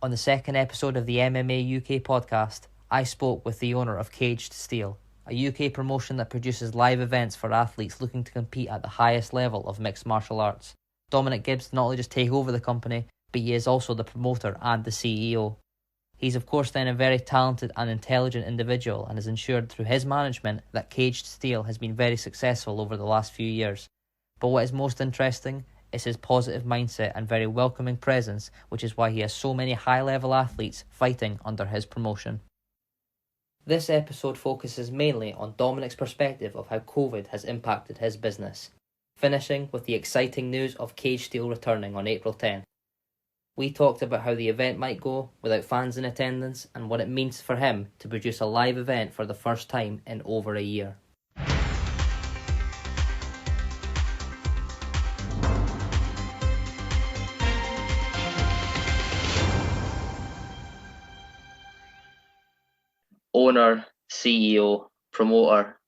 On the second episode of the MMA UK podcast, I spoke with the owner of Caged Steel, a UK promotion that produces live events for athletes looking to compete at the highest level of mixed martial arts. Dominic Gibbs not only just take over the company, but he is also the promoter and the CEO. He's of course then a very talented and intelligent individual and has ensured through his management that Caged Steel has been very successful over the last few years. But what is most interesting is his positive mindset and very welcoming presence, which is why he has so many high-level athletes fighting under his promotion. This episode focuses mainly on Dominic's perspective of how COVID has impacted his business, finishing with the exciting news of Caged Steel returning on April 10th. We talked about how the event might go without fans in attendance and what it means for him to produce a live event for the first time in over a year. Owner, CEO, promoter.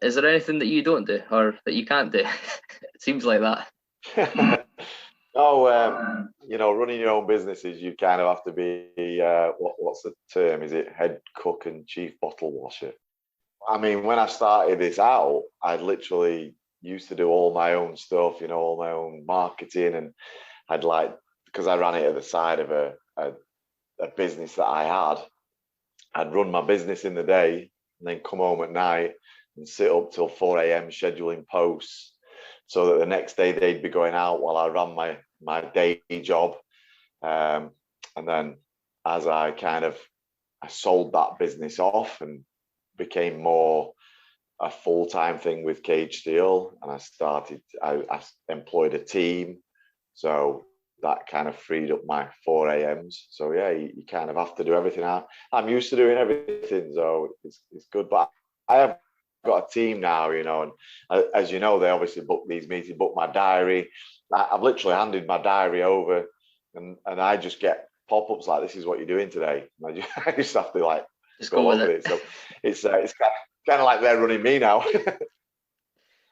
Is there anything that you don't do or that you can't do? It seems like that. Running your own businesses, you kind of have to be, what's the term? Is it head cook and chief bottle washer? I mean, when I started this out, I literally used to do all my own stuff, all my own marketing. And because I ran it at the side of a business that I had, I'd run my business in the day and then come home at night and sit up till 4 a.m. scheduling posts so that the next day they'd be going out while I ran my day job. And then as I sold that business off and became more a full-time thing with Caged Steel, and I employed a team. So that kind of freed up my 4 a.m.s. So yeah, you kind of have to do everything. I'm used to doing everything, so it's good. But I have got a team now, and as you know, they obviously book these meetings, book my diary. I've literally handed my diary over, and I just get pop-ups like, "This is what you're doing today." And I just have to just go with it. So it's kind of like they're running me now.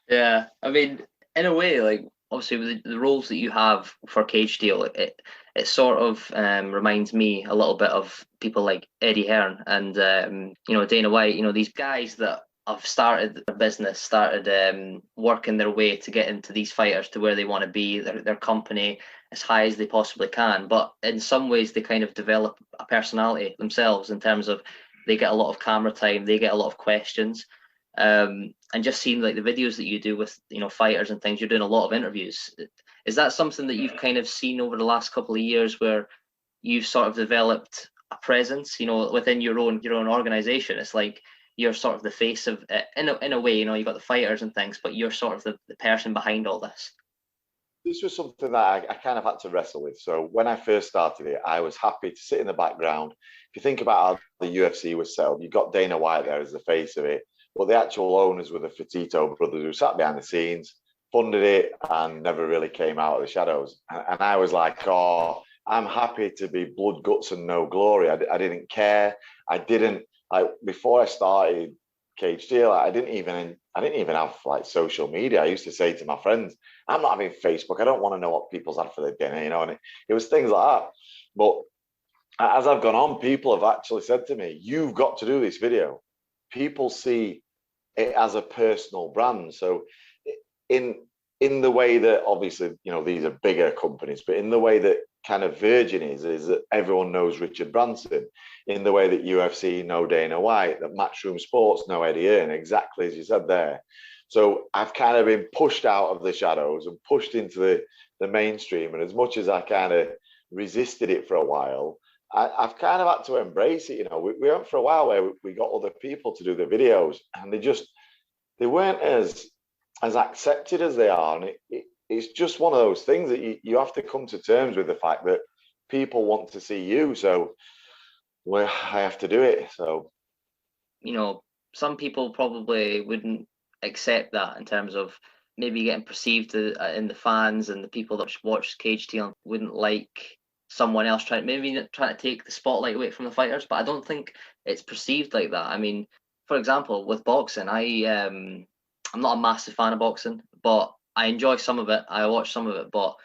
Yeah, I mean, in a way, obviously with the roles that you have for Caged Steel, it sort of reminds me a little bit of people like Eddie Hearn and Dana White. These guys that have started a business, started working their way to get into these fighters to where they want to be, their company as high as they possibly can. But in some ways, they kind of develop a personality themselves in terms of they get a lot of camera time, they get a lot of questions. And just seeing the videos that you do with fighters and things, you're doing a lot of interviews. Is that something that you've kind of seen over the last couple of years where you've sort of developed a presence, within your own organization? It's like you're sort of the face of it in a way. You've got the fighters and things, but you're sort of the person behind all this. This was something that I kind of had to wrestle with. So when I first started it, I was happy to sit in the background. If you think about how the UFC was set up, you've got Dana White there as the face of it, but the actual owners were the Fertitta brothers who sat behind the scenes, funded it, and never really came out of the shadows. And I was like, oh, I'm happy to be blood, guts, and no glory. I didn't care. Before I started Caged Steel, I didn't even have social media. I used to say to my friends, I'm not having Facebook. I don't want to know what people's had for their dinner, and it was things like that. But as I've gone on, people have actually said to me, you've got to do this video. People see it as a personal brand. So in the way that obviously, these are bigger companies, but in the way that kind of Virgin is that everyone knows Richard Branson, in the way that UFC know Dana White, that Matchroom Sports know Eddie Hearn, exactly as you said there. So I've kind of been pushed out of the shadows and pushed into the mainstream. And as much as I kind of resisted it for a while, I've kind of had to embrace it. We went for a while where we got other people to do the videos, and they weren't as accepted as they are. And it's just one of those things that you have to come to terms with the fact that people want to see you. So I have to do it. So, some people probably wouldn't accept that in terms of maybe getting perceived in the fans and the people that watch Caged Steel wouldn't like someone else trying to take the spotlight away from the fighters. But I don't think it's perceived like that. I mean, for example, with boxing, I'm not a massive fan of boxing, but I enjoy some of it. I watch some of it, but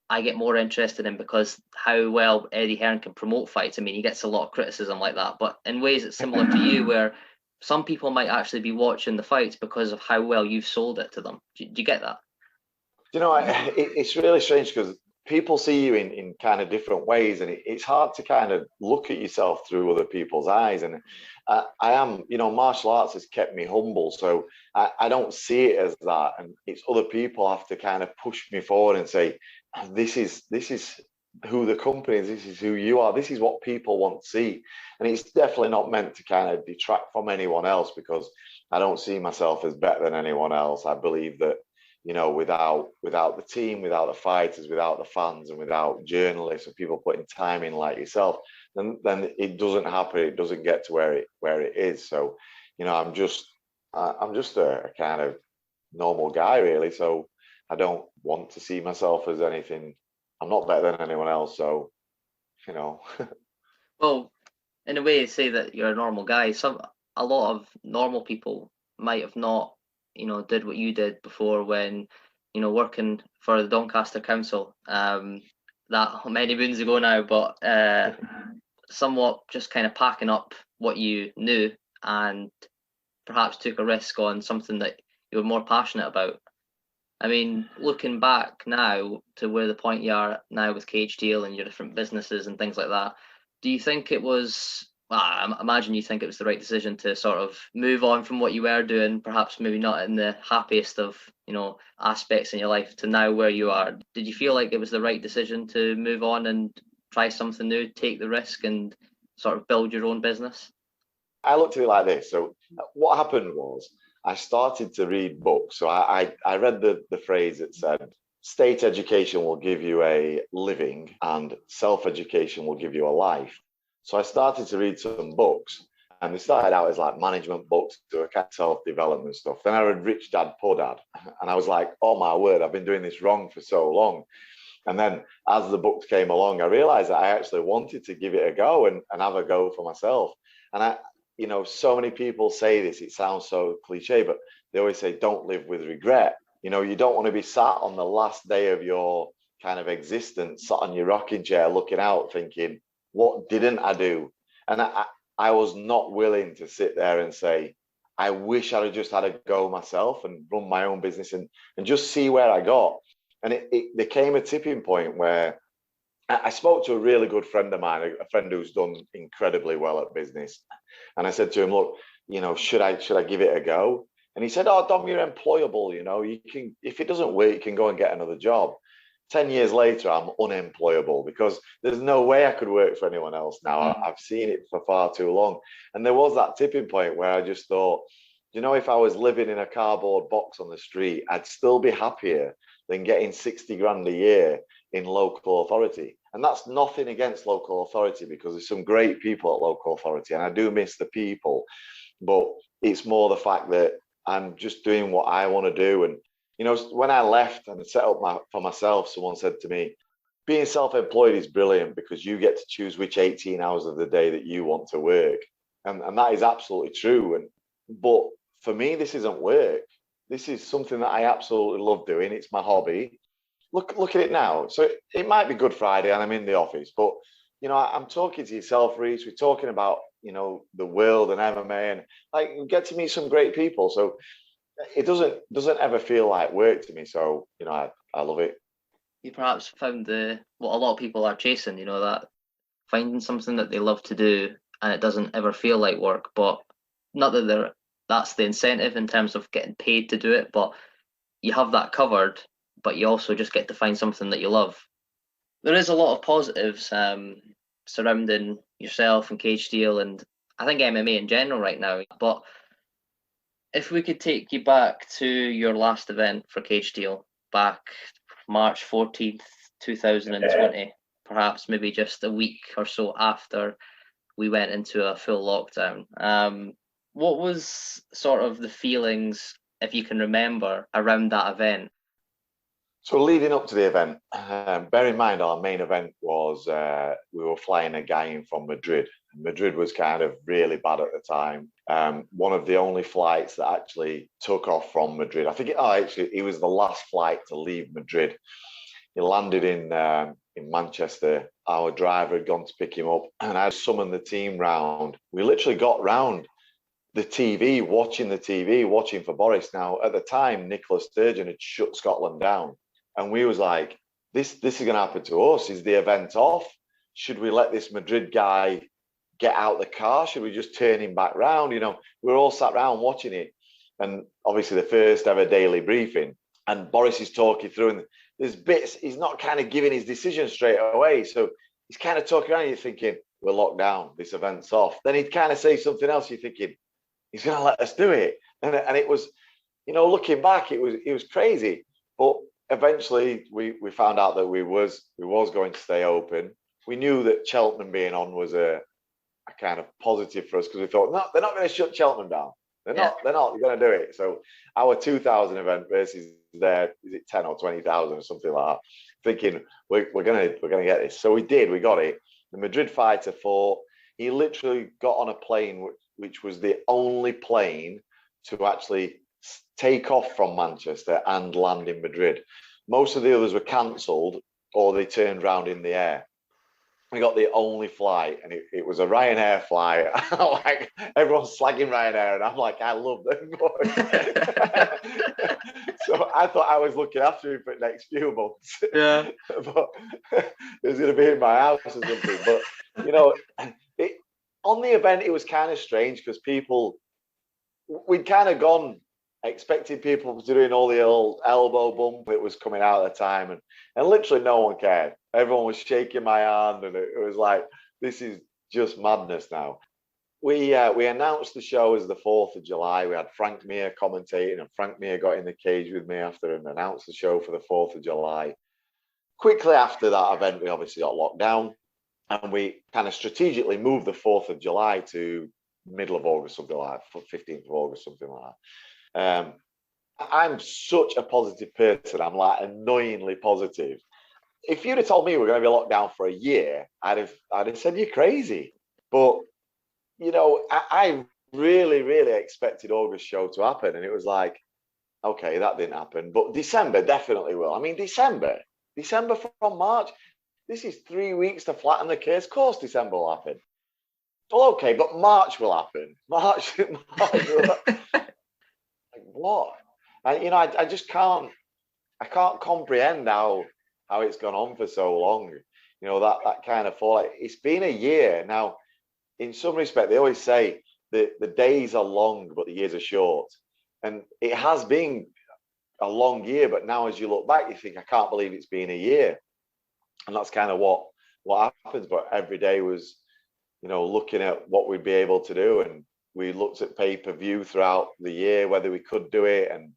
I get more interested in because how well Eddie Hearn can promote fights. I mean, he gets a lot of criticism like that, but in ways it's similar to you, where some people might actually be watching the fights because of how well you've sold it to them. Do you get that? It's really strange because people see you in kind of different ways, and it's hard to kind of look at yourself through other people's eyes. And I am, martial arts has kept me humble, so I don't see it as that. And it's other people have to kind of push me forward and say, this is who the company is, this is who you are, this is what people want to see. And it's definitely not meant to kind of detract from anyone else, because I don't see myself as better than anyone else. I believe that without the team, without the fighters, without the fans, and without journalists and people putting time in like yourself, then it doesn't happen. It doesn't get to where it is. So, I'm just a kind of normal guy, really. So I don't want to see myself as anything. I'm not better than anyone else. So, you know. Well, in a way, you say that you're a normal guy. A lot of normal people might have not, did what you did before when, working for the Doncaster Council, that many moons ago now, but somewhat just kind of packing up what you knew and perhaps took a risk on something that you were more passionate about. I mean, looking back now to where the point you are now with Cage Deal and your different businesses and things like that, do you think it was, I imagine you think it was the right decision to sort of move on from what you were doing, perhaps maybe not in the happiest of, aspects in your life, to now where you are? Did you feel like it was the right decision to move on and try something new, take the risk and sort of build your own business? I looked at it like this. So what happened was I started to read books. So I read the phrase that said, state education will give you a living and self-education will give you a life. So I started to read some books, and they started out as like management books, to kind of self-development stuff. Then I read Rich Dad, Poor Dad, and I was like, oh my word, I've been doing this wrong for so long. And then as the books came along, I realized that I actually wanted to give it a go and have a go for myself. And so many people say this, it sounds so cliche, but they always say, don't live with regret. You don't want to be sat on the last day of your kind of existence, sat on your rocking chair, looking out, thinking, what didn't I do? And I was not willing to sit there and say, I wish I'd have just had a go myself and run my own business and just see where I got. And it became a tipping point where I spoke to a really good friend of mine, a friend who's done incredibly well at business. And I said to him, look, should I give it a go? And he said, oh, Dom, you're employable. You can, if it doesn't work, you can go and get another job. 10 years later, I'm unemployable because there's no way I could work for anyone else now. I've seen it for far too long. And there was that tipping point where I just thought, if I was living in a cardboard box on the street, I'd still be happier than getting 60 grand a year in local authority. And that's nothing against local authority, because there's some great people at local authority and I do miss the people, but it's more the fact that I'm just doing what I want to do. And when I left and set up for myself, someone said to me, being self-employed is brilliant because you get to choose which 18 hours of the day that you want to work. And that is absolutely true. But for me, this isn't work. This is something that I absolutely love doing. It's my hobby. Look at it now. So it might be Good Friday and I'm in the office, but I'm talking to yourself, Reece. We're talking about the world and MMA, and like we get to meet some great people. So it doesn't ever feel like work to me. So I love it. You perhaps found what a lot of people are chasing. That finding something that they love to do and it doesn't ever feel like work. But not that that's the incentive in terms of getting paid to do it, but you have that covered. But you also just get to find something that you love. There is a lot of positives surrounding yourself and Cage Steel, and I think MMA in general right now. But if we could take you back to your last event for Cage Steel back March 14th, 2020, perhaps maybe just a week or so after we went into a full lockdown, what was sort of the feelings, if you can remember, around that event? So leading up to the event, bear in mind our main event was we were flying a guy in from Madrid. Madrid was kind of really bad at the time. One of the only flights that actually took off from Madrid. I think it was the last flight to leave Madrid. He landed in Manchester. Our driver had gone to pick him up, and I summoned the team round. We literally got round the TV, watching for Boris. Now, at the time, Nicola Sturgeon had shut Scotland down, and we was like, this is going to happen to us. Is the event off? Should we let this Madrid guy get out the car? Should we just turn him back round? You know, we're all sat around watching it, and obviously the first ever daily briefing, and Boris is talking through, and there's bits he's not kind of giving his decision straight away, so he's kind of talking around. And you're thinking, we're locked down, this event's off. Then he'd kind of say something else. You're thinking, he's going to let us do it, and it was, you know, looking back, it was crazy. But eventually, we found out that we was going to stay open. We knew that Cheltenham being on was a kind of positive for us, because we thought, no, they're not going to shut Cheltenham down. They're not going to do it. So our 2,000 event versus their, is it 10 or 20,000 or something like that? Thinking we're gonna get this. So we did. We got it. The Madrid fighter fought. He literally got on a plane, which was the only plane to actually take off from Manchester and land in Madrid. Most of the others were cancelled or they turned round in the air. We got the only flight, and it was a Ryanair flight. Like, everyone's slagging Ryanair, and I'm like, I love them. So I thought I was looking after him for the next few months. Yeah. But it was going to be in my house or something. But, you know, on the event, it was kind of strange because we'd kind of gone expecting people to doing all the old elbow bump. It was coming out at the time, and literally no one cared. Everyone was shaking my hand, and it was like, this is just madness now. We announced the show as the 4th of July. We had Frank Mir commentating, and Frank Mir got in the cage with me after and announced the show for the 4th of July. Quickly after that event, we obviously got locked down, and we kind of strategically moved the 4th of July to middle of August, something like that, 15th of August, something like that. I'm such a positive person. I'm like annoyingly positive. If you'd have told me we're going to be locked down for a year, I'd have said you're crazy. But, you know, I really, really expected August show to happen. And it was like, okay, that didn't happen. But December definitely will. I mean, December from March, this is 3 weeks to flatten the curve. Of course, December will happen. Well, okay, but March will happen. March will happen. Like, what? You know, I just can't comprehend how it's gone on for so long. You know, that kind of fall. It's been a year now. In some respect, they always say that the days are long, but the years are short. And it has been a long year, but now as you look back, you think, I can't believe it's been a year. And that's kind of what happens. But every day was, you know, looking at what we'd be able to do. And we looked at pay-per-view throughout the year, whether we could do it. And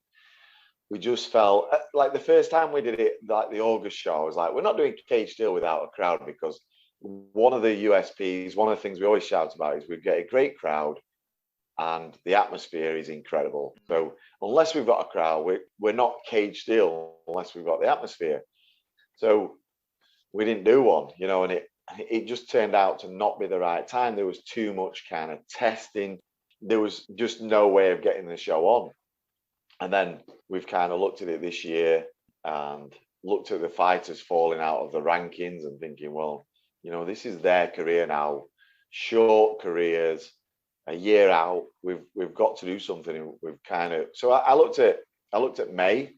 we just felt like the first time we did it, like the August show, I was like, we're not doing Cage Steel without a crowd, because one of the USPs, one of the things we always shout about is we get a great crowd and the atmosphere is incredible. So unless we've got a crowd, we're not Cage Steel unless we've got the atmosphere. So we didn't do one, you know, and it just turned out to not be the right time. There was too much kind of testing. There was just no way of getting the show on. And then we've kind of looked at it this year and looked at the fighters falling out of the rankings and thinking, well, you know, this is their career now, short careers, a year out. We've got to do something. We've kind of, so I looked at May,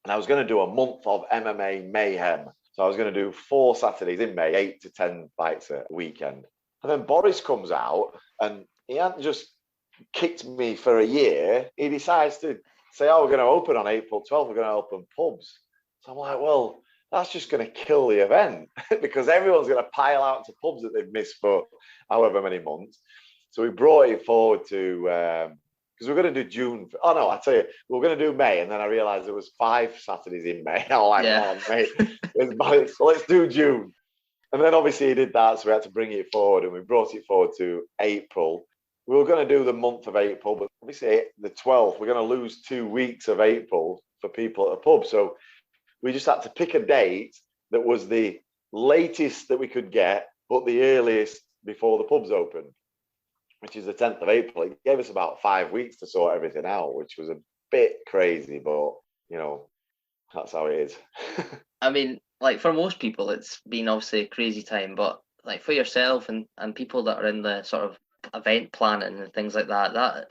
and I was going to do a month of MMA mayhem. So I was going to do 4 Saturdays in May, 8 to 10 fights a weekend. And then Boris comes out, and he hadn't just kicked me for a year. He decides to say, oh, we're going to open on April 12th. We're going to open pubs. So I'm like, well, that's just going to kill the event because everyone's going to pile out to pubs that they've missed for however many months. So we brought it forward to, because we're going to do June. Oh, no, I tell you, we're going to do May. And then I realized there was 5 Saturdays in May. I'm like, oh, mate, let's do June. And then obviously he did that. So we had to bring it forward, and we brought it forward to April. We were going to do the month of April, but obviously the 12th, we're going to lose 2 weeks of April for people at the pub. So we just had to pick a date that was the latest that we could get, but the earliest before the pubs opened, which is the 10th of April. It gave us about 5 weeks to sort everything out, which was a bit crazy, but, you know, That's how it is. I mean, like for most people, it's been obviously a crazy time, but like for yourself and people that are in the sort of event planning and things like that, that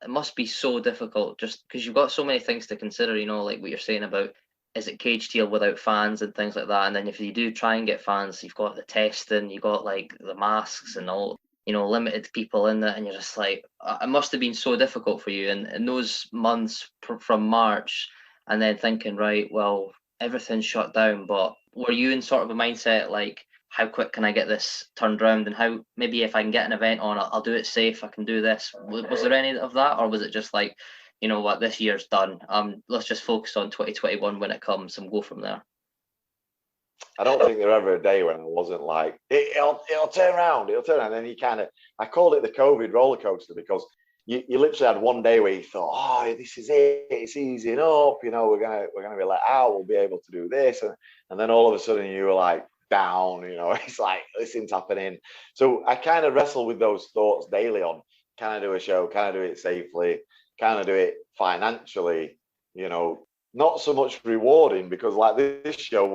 it must be so difficult just because you've got so many things to consider, you know, like what you're saying about is it cage deal without fans and things like that. And then if you do try and get fans, you've got the testing, you've got like the masks and all, you know, limited people in it. And you're just like, it must have been so difficult for you. And in those months from March, and then thinking, right, well, everything's shut down, but were you in sort of a mindset like, how quick can I get this turned around, and how maybe if I can get an event on, I'll do it safe, I can do this. Was there any of that, or was it just like, you know what, this year's done, let's just focus on 2021 when it comes and go from there? I don't think there ever a day when I wasn't like, it'll turn around, and then I called it the COVID roller coaster, because you literally had one day where you thought, oh, this is it, it's easing up, you know, we're gonna be let out, we'll be able to do this, and then all of a sudden you were like down, you know, it's like this thing's happening. So I kind of wrestle with those thoughts daily on, can I do a show, can I do it safely, can I do it financially, you know, not so much rewarding, because like this show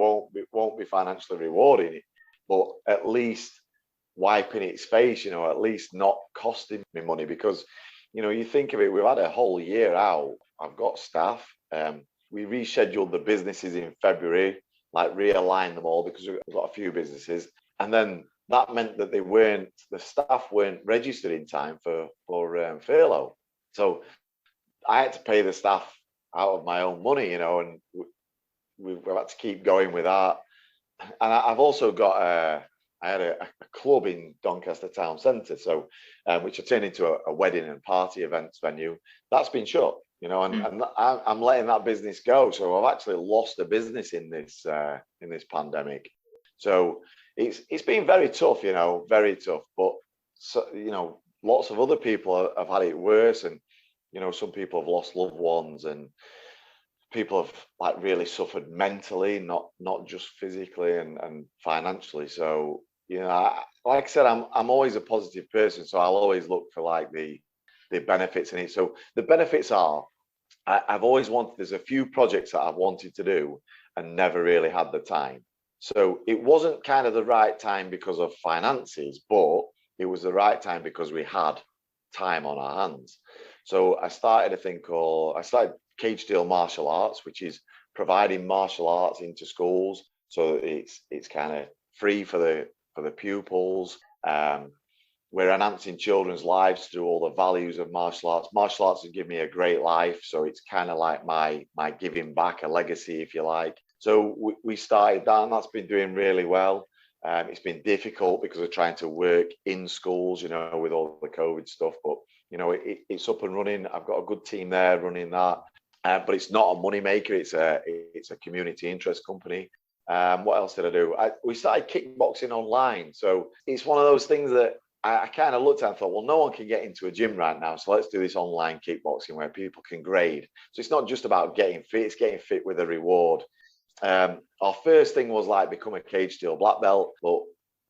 won't be financially rewarding, but at least wiping its face, you know, at least not costing me money, because you know, you think of it, we've had a whole year out. I've got staff. We rescheduled the businesses in February, like realigned them all, because we've got a few businesses. And then that meant that the staff weren't registered in time for furlough. So I had to pay the staff out of my own money, you know, and we've had to keep going with that. And I've also got I had a club in Doncaster Town Centre, so which I turned into a wedding and party events venue. That's been shut, you know, and I'm letting that business go. So I've actually lost a business in this pandemic. So it's been very tough, you know, very tough. But so, you know, lots of other people have had it worse, and you know, some people have lost loved ones, and people have like really suffered mentally, not just physically and financially. So you know, like I said, I'm always a positive person, so I'll always look for like the benefits in it. So the benefits are, I've always wanted. There's a few projects that I've wanted to do and never really had the time. So it wasn't kind of the right time because of finances, but it was the right time because we had time on our hands. So I started Cage Steel Martial Arts, which is providing martial arts into schools, so it's kind of free for the pupils. We're enhancing children's lives through all the values of martial arts. Martial arts has given me a great life, so it's kind of like my giving back, a legacy, if you like. So we started that, and that's been doing really well. It's been difficult because we're trying to work in schools, you know, with all the COVID stuff, but you know, it's up and running. I've got a good team there running that, but it's not a money maker. It's a community interest company. What else did I do? We started kickboxing online. So it's one of those things that I kind of looked at and thought, well, no one can get into a gym right now, so let's do this online kickboxing where people can grade. So it's not just about getting fit, it's getting fit with a reward. Our first thing was like become a cage steel black belt, but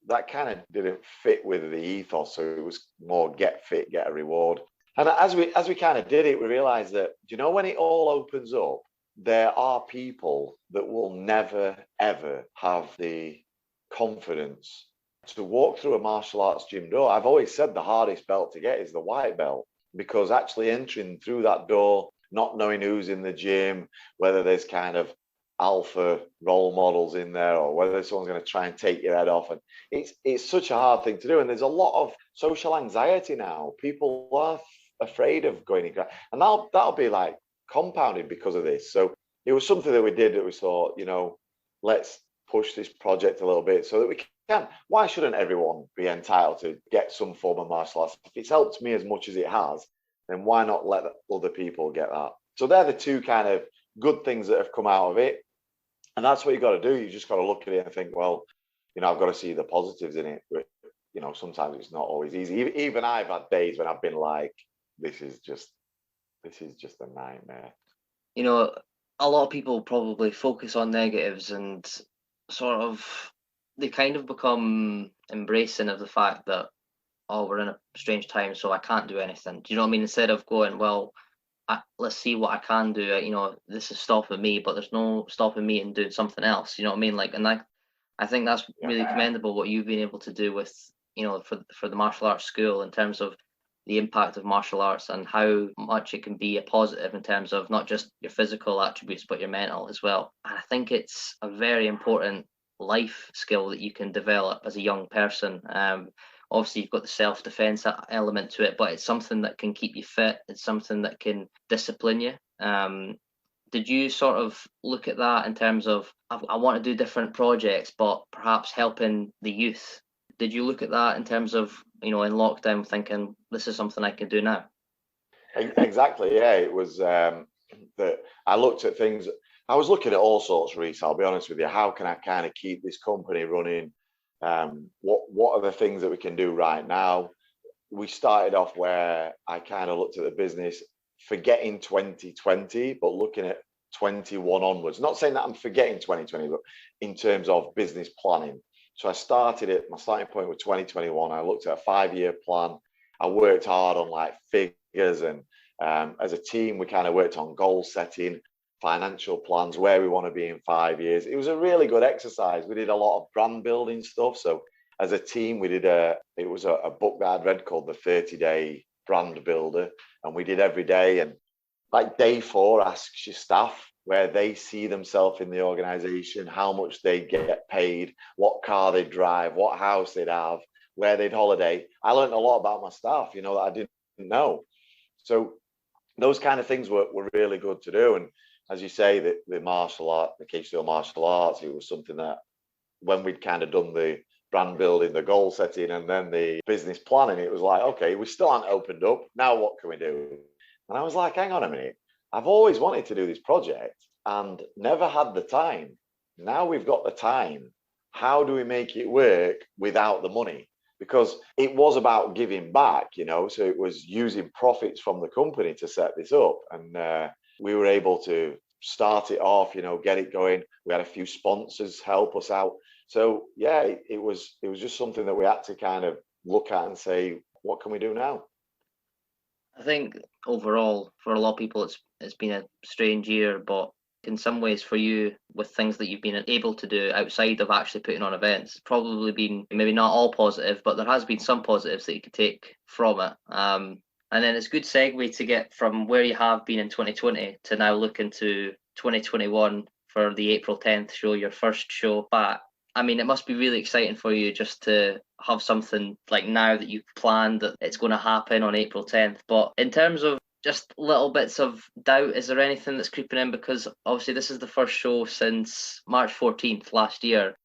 that kind of didn't fit with the ethos. So it was more get fit, get a reward. And as we kind of did it, we realized that, you know, when it all opens up, there are people that will never, ever have the confidence to walk through a martial arts gym door. I've always said the hardest belt to get is the white belt, because actually entering through that door, not knowing who's in the gym, whether there's kind of alpha role models in there, or whether someone's going to try and take your head off, and it's such a hard thing to do. And there's a lot of social anxiety now. People are afraid of going in, and that'll be like compounded because of this. So it was something that we did that we thought, you know, let's push this project a little bit so that we can. Why shouldn't everyone be entitled to get some form of martial arts? If it's helped me as much as it has, then why not let other people get that? So they're the two kind of good things that have come out of it. And that's what you got to do. You just got to look at it and think, well, you know, I've got to see the positives in it. But, you know, sometimes it's not always easy. Even I've had days when I've been like, this is just a nightmare. You know, a lot of people probably focus on negatives and sort of, they kind of become embracing of the fact that, oh, we're in a strange time, so I can't do anything. Do you know what I mean? Instead of going, well, let's see what I can do. This is stopping me, but there's no stopping me in doing something else. You know what I mean? Like, and I think that's really commendable what you've been able to do with, for the martial arts school, in terms of the impact of martial arts and how much it can be a positive in terms of not just your physical attributes, but your mental as well. And I think it's a very important life skill that you can develop as a young person. Obviously, you've got the self-defense element to it, but it's something that can keep you fit. It's something that can discipline you. Did you sort of look at that in terms of, I want to do different projects, but perhaps helping the youth? Did you look at that in terms of, in lockdown, thinking this is something I can do now? Exactly. Yeah, it was that I looked at things. I was looking at all sorts, Reece. I'll be honest with you. How can I kind of keep this company running? What are the things that we can do right now? We started off where I kind of looked at the business, forgetting 2020, but looking at 21 onwards. Not saying that I'm forgetting 2020, but in terms of business planning. So I started it. My starting point was 2021. I looked at a 5-year plan. I worked hard on like figures, and as a team, we kind of worked on goal setting, financial plans, where we want to be in 5 years. It was a really good exercise. We did a lot of brand building stuff. So as a team, we did a book that I'd read called The 30-Day Brand Builder, and we did every day. And like day 4 asks your staff where they see themselves in the organization, how much they get paid, what car they drive, what house they'd have, where they'd holiday. I learned a lot about my staff, that I didn't know. So those kind of things were really good to do. And as you say, the martial art, the Cage Steel martial arts, it was something that when we'd kind of done the brand building, the goal setting, and then the business planning, it was like, okay, we still haven't opened up. Now what can we do? And I was like, hang on a minute. I've always wanted to do this project and never had the time. Now we've got the time. How do we make it work without the money? Because it was about giving back, so it was using profits from the company to set this up. And we were able to start it off, get it going. We had a few sponsors help us out. So yeah, it was just something that we had to kind of look at and say, what can we do now? I think overall, for a lot of people, it's been a strange year, but in some ways for you, with things that you've been able to do outside of actually putting on events, probably been maybe not all positive, but there has been some positives that you could take from it. And then it's a good segue to get from where you have been in 2020 to now look into 2021 for the April 10th show, your first show back. I mean, it must be really exciting for you just to have something like now that you've planned that it's going to happen on April 10th. But in terms of just little bits of doubt, is there anything that's creeping in? Because obviously this is the first show since March 14th last year.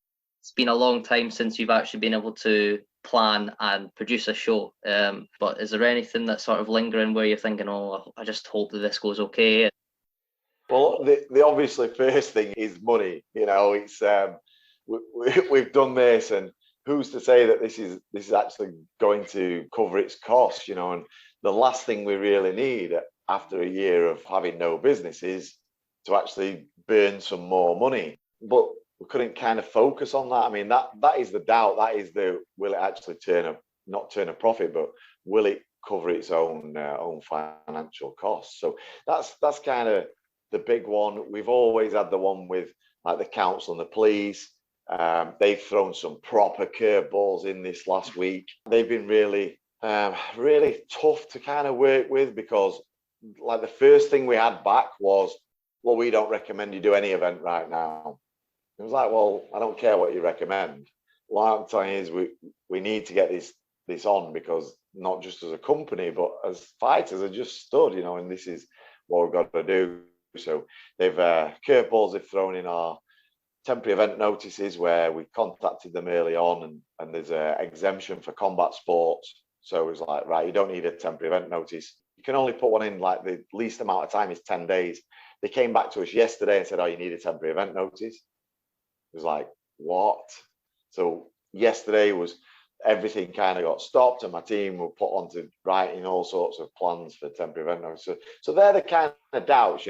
It's been a long time since you've actually been able to plan and produce a show. But is there anything that's sort of lingering where you're thinking, oh, I just hope that this goes okay? Well, the obviously first thing is money. It's we've done this, and who's to say that this is actually going to cover its costs? And the last thing we really need after a year of having no business is to actually burn some more money. But we couldn't kind of focus on that. I mean, that is the doubt. That is will it actually not turn a profit, but will it cover its own financial costs? So that's kind of the big one. We've always had the one with like the council and the police. They've thrown some proper curveballs in this last week. They've been really, really tough to kind of work with, because like the first thing we had back was, well, we don't recommend you do any event right now. It was like, well, I don't care what you recommend. What I'm telling you is we need to get this on, because not just as a company, but as fighters are just stood, and this is what we've got to do. So they've curveballs they've thrown in our temporary event notices, where we contacted them early on, and there's an exemption for combat sports. So it was like, right, you don't need a temporary event notice. You can only put one in, like the least amount of time is 10 days. They came back to us yesterday and said, oh, you need a temporary event notice. It was like, what? So yesterday was everything kind of got stopped, and my team were put onto writing all sorts of plans for temporary event notice. So they're the kind of doubts,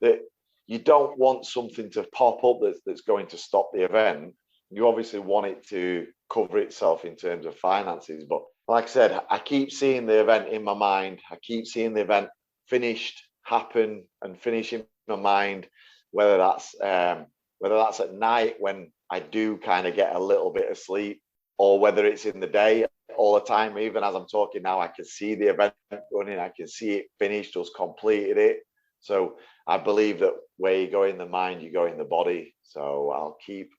that you don't want something to pop up that's going to stop the event. You obviously want it to cover itself in terms of finances. But like I said, I keep seeing the event in my mind. I keep seeing the event finished. happen and finish in my mind, whether that's at night when I do kind of get a little bit of sleep, or whether it's in the day all the time. Even as I'm talking now, I can see the event running, I can see it finished, us completed it. So I believe that where you go in the mind, you go in the body. So I'll keep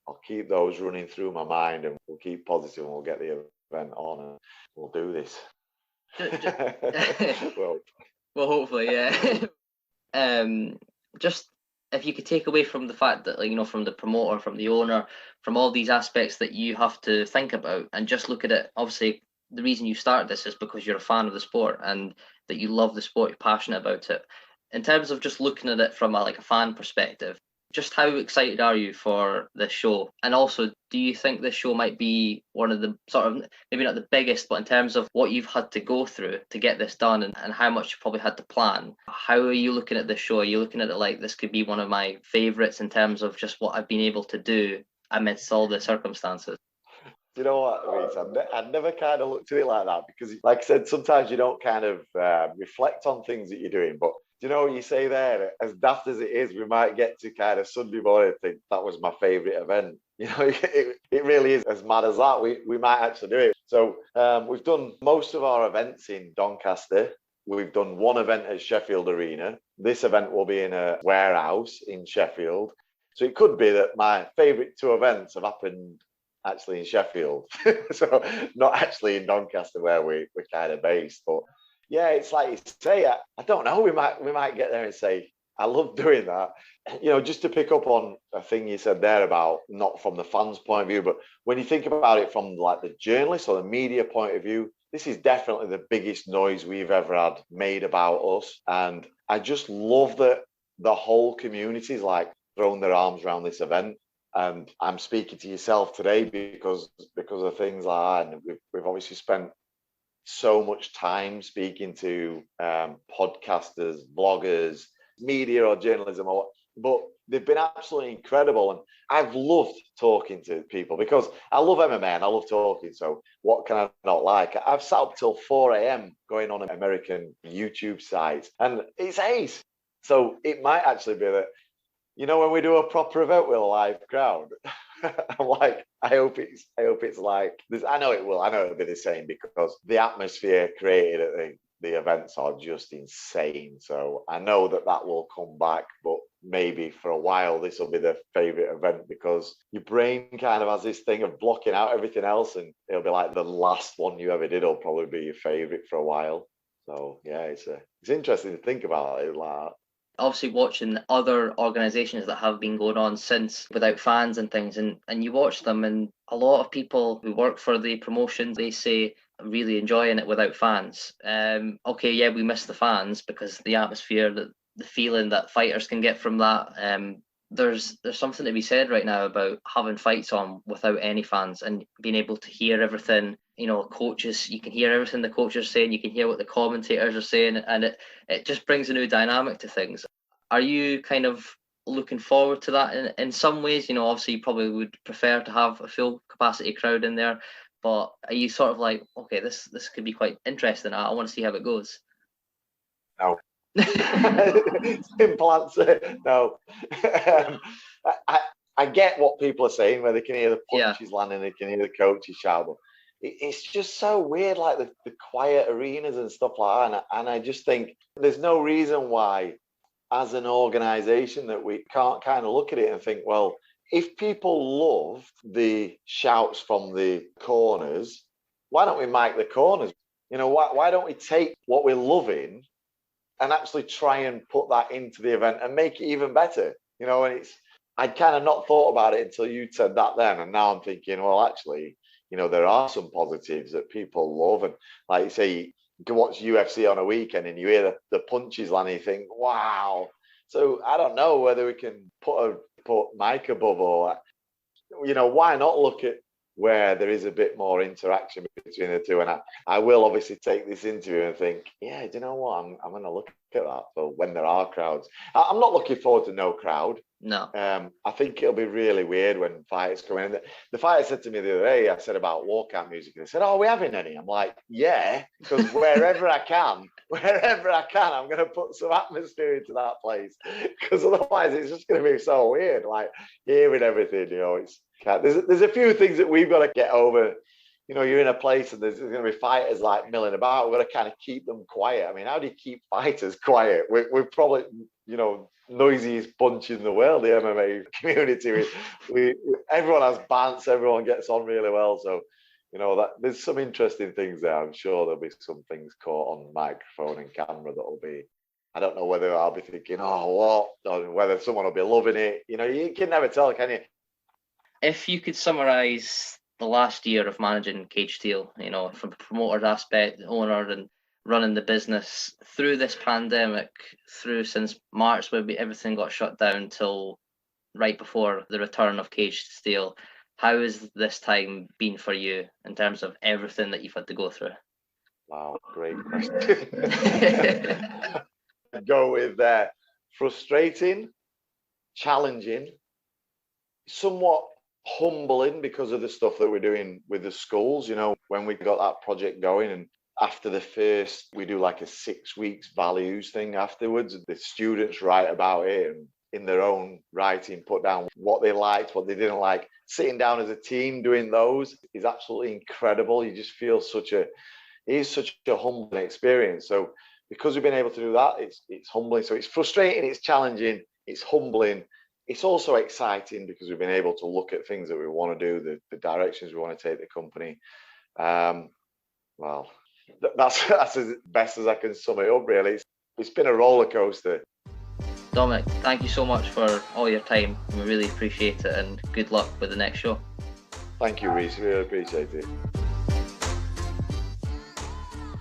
those running through my mind, and we'll keep positive, and we'll get the event on, and we'll do this. Well, hopefully, yeah. Just if you could take away from the fact that, like, you know, from the promoter, from the owner, from all these aspects that you have to think about, and just look at it. Obviously, the reason you started this is because you're a fan of the sport and that you love the sport, you're passionate about it. In terms of just looking at it from a fan perspective, just how excited are you for this show? And also, do you think this show might be one of the sort of, maybe not the biggest, but in terms of what you've had to go through to get this done, and how much you probably had to plan, how are you looking at this show? Are you looking at it like, this could be one of my favourites in terms of just what I've been able to do amidst all the circumstances? You know what, Reece? I've never kind of looked at it like that, because, like I said, sometimes you don't kind of reflect on things that you're doing. But you know what you say there? As daft as it is, we might get to kind of Sunday morning and think that was my favourite event. You know, it really is as mad as that. We might actually do it. So we've done most of our events in Doncaster. We've done one event at Sheffield Arena. This event will be in a warehouse in Sheffield. So it could be that my favourite two events have happened actually in Sheffield. So not actually in Doncaster, where we're kind of based. But yeah, it's like you say, I don't know, we might get there and say, I love doing that. You know, just to pick up on a thing you said there about not from the fans' point of view, but when you think about it from like the journalist or the media point of view, this is definitely the biggest noise we've ever had made about us. And I just love that the whole community's like thrown their arms around this event. And I'm speaking to yourself today because of things like that. And we've obviously spent so much time speaking to podcasters, bloggers, media or journalism, but they've been absolutely incredible. And I've loved talking to people because I love MMA and I love talking. So what can I not like? I've sat up till 4 a.m. going on American YouTube sites, and it's ace. So it might actually be that, you know, when we do a proper event with a live crowd, I'm like, I hope it's like this. I know it will. I know it'll be the same, because the atmosphere created at the events are just insane. So I know that will come back, but maybe for a while this will be the favorite event, because your brain kind of has this thing of blocking out everything else, and it'll be like the last one you ever did will probably be your favorite for a while. So yeah, it's interesting to think about it like that. Obviously, watching other organisations that have been going on since without fans and things, and you watch them, and a lot of people who work for the promotions, they say really enjoying it without fans. Okay, yeah, we miss the fans because the atmosphere, the feeling that fighters can get from that. There's something to be said right now about having fights on without any fans and being able to hear everything. You know, coaches, you can hear everything the coaches are saying, you can hear what the commentators are saying, and it just brings a new dynamic to things. Are you kind of looking forward to that in some ways? You know, obviously you probably would prefer to have a full capacity crowd in there, but are you sort of like, okay, this could be quite interesting, I want to see how it goes? No. Simple answer, no. I get what people are saying, where they can hear the punches landing, they can hear the coaches shout, but it's just so weird, like the quiet arenas and stuff like that. And I just think there's no reason why, as an organisation, that we can't kind of look at it and think, well, if people love the shouts from the corners, why don't we mic the corners? You know, why don't we take what we're loving and actually try and put that into the event and make it even better? You know, and I'd kind of not thought about it until you said that then. And now I'm thinking, well, actually, you know, there are some positives that people love. And like you say, you can watch UFC on a weekend and you hear the punches land and you think, wow. So I don't know whether we can put mic above, or, you know, why not look at where there is a bit more interaction between the two. And I will obviously take this interview and think, yeah, do you know what? I'm going to look at that for when there are crowds. I'm not looking forward to no crowd. No. I think it'll be really weird when fighters come in. The fighter said to me the other day, I said about walkout music, and they said, "Oh, are we having any?" I'm like, "Yeah," because wherever I can, I'm going to put some atmosphere into that place, because otherwise it's just going to be so weird, like hearing everything. There's a few things that we've got to get over. You're in a place and there's going to be fighters like milling about. We've got to kind of keep them quiet. I mean, how do you keep fighters quiet? We're probably, noisiest bunch in the world, the MMA community. Everyone has bants, everyone gets on really well. So, that there's some interesting things there. I'm sure there'll be some things caught on microphone and camera that'll be, I don't know whether I'll be thinking, oh, what, or whether someone will be loving it. You can never tell, can you? If you could summarize the last year of managing Cage Steel, from the promoter's aspect, the owner, and running the business through this pandemic, through since March, where everything got shut down till right before the return of Cage Steel, how has this time been for you in terms of everything that you've had to go through? Wow, great question. Go with frustrating, challenging, somewhat humbling because of the stuff that we're doing with the schools. When we got that project going, and after the first, we do like a 6 weeks values thing afterwards. The students write about it and in their own writing put down what they liked, what they didn't like. Sitting down as a team doing those is absolutely incredible. You just feel it is such a humbling experience. So because we've been able to do that, it's humbling. So it's frustrating, it's challenging, it's humbling. It's also exciting because we've been able to look at things that we want to do, the directions we want to take the company. Well, that's as best as I can sum it up, really. It's been a roller coaster. Dominic, thank you so much for all your time. We really appreciate it, and good luck with the next show. Thank you, Reece. Really appreciate it.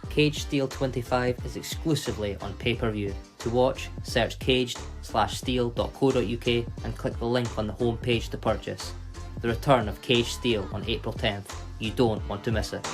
Cage Steel 25 is exclusively on pay-per-view. To watch, search caged/steel.co.uk and click the link on the homepage to purchase. The return of Cage Steel on April 10th. You don't want to miss it.